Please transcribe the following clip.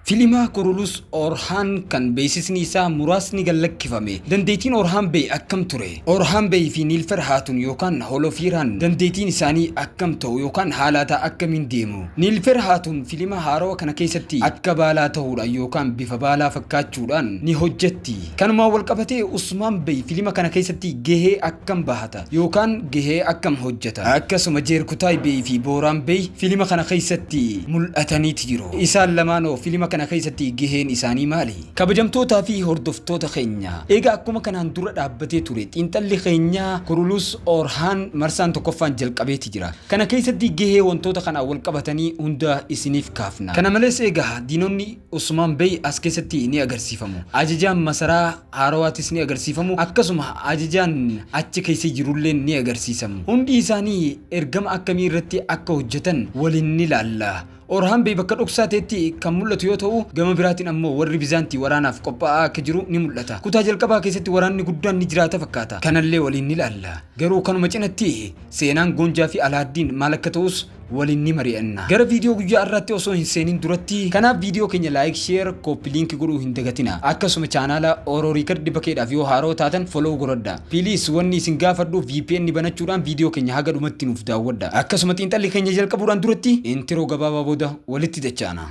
Filima Kurulus Orhan kan beeksisni isaa muraasni gallakkifame. Dandeettiin Orhan Bey akkam ture? Orhan Bey fi Nilfer Hatun yookaan Holofiiraan dandeettiin isaanii akkam ta'u yookaan haalata akkamiin deemu? Nilfer Hatun filima haarawaa kana keessatti akka baalaa ta'uudhaan yookaan bifa baalaa fakkaachuudhaan ni hojjetti. Kanumaan wal qabatee Usman Bey filima kana keessatti gahee akkam bahata yookaan gahee akkam hojjeta? Akkasuma Jeerkutaay Bey fi Booran Bey filima kana keessatti mul'ataniiti jiru. Isaan lamaanoo filima kana keessatti gaheen isaanii maali? Kabajamtootaa fi hordoftoota keenya, egaa akkuma kanaan dura dhaabbatee ture xiinxalli keenya Kurulus Orhan marsaan tokkoffaan jalqabeeti jira. Kana keessatti gahee wantoota kana wal qabatanii hunda isiniif kaafna. Kana malees egaa diinonni Usman Bey as keessatti ni agarsiifamu. Ajajaan masaraa haarawaatis ni agarsiifamu. Akkasuma ajajaan achi keessa jirullee ni agarsiisamu. Hundi isaanii ergama akkamii irratti akka hojjetan waliin ni ilaalla. Orhan Bey bakka dhoksateetti kan mul'atu yoo ta'u, gama biraatiin ammoo warri Bizaantii waraanaaf qophaa'aa akka jiru ni mul'ata. Kutaa jalqabaa keessatti waraanni guddaan ni jiraata fakkaata. Kanallee waliin ni ilaalla. Garuu kanuma cinatti seenaan Gonjaa fi Alaaddiin maal akka ta'us waliin ni mari'anna. Gara viidiyoo guyyaa irratti osoo hin seenin duratti, kanaaf viidiyoo keenya like, share, copy link godhuu hin dagatina. Akkasuma chaanaala Oromoo Riikard bakkeedhaaf yoo haaroo taatan follow godhadha. Please wanni isin gaafadhu VPN banachuudhaan viidiyoo keenya haga dhumatti nuuf daawwadha. Akkasuma xiinxalli keenya jalqabuudhaan duratti intro gabaabaa booda walitti dachaana.